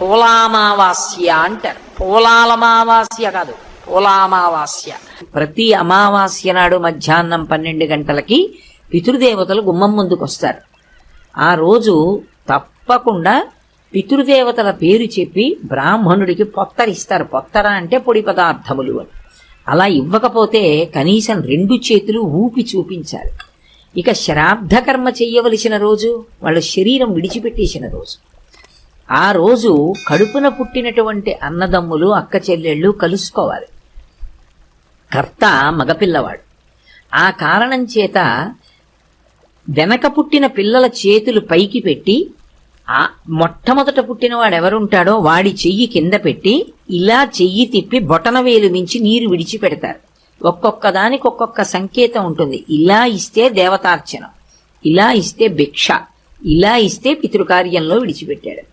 పోలామావాస్య అంటారు. పోలాలమావాస్య కాదు, పోలామావాస్య. ప్రతి అమావాస్య నాడు మధ్యాహ్నం 12 గంటలకి పితృదేవతలు గుమ్మం ముందుకు వస్తారు. ఆ రోజు తప్పకుండా పితృదేవతల పేరు చెప్పి బ్రాహ్మణుడికి పొత్తరిస్తారు. పొత్తర అంటే పొడి పదార్థములు అని. అలా ఇవ్వకపోతే కనీసం 2 చేతులు ఊపి చూపించాలి. ఇక శ్రాద్ధకర్మ చెయ్యవలసిన రోజు, వాళ్ళ శరీరం విడిచిపెట్టేసిన రోజు. ఆ రోజు కడుపున పుట్టినటువంటి అన్నదమ్ములు అక్క చెల్లెళ్ళు కలుసుకోవాలి. కర్త మగపిల్లవాడు. ఆ కారణం చేత వెనక పుట్టిన పిల్లల చేతులు పైకి పెట్టి ఆ మొట్టమొదట పుట్టినవాడు ఎవరుంటాడో వాడి చెయ్యి కింద పెట్టి ఇలా చెయ్యి తిప్పి బొటనవేలు మించి నీరు విడిచిపెడతారు. ఒక్కొక్క దానికి ఒక్కొక్క సంకేతం ఉంటుంది. ఇలా ఇస్తే దేవతార్చన, ఇలా ఇస్తే భిక్ష, ఇలా ఇస్తే పితృకార్యంలో విడిచిపెట్టాడు.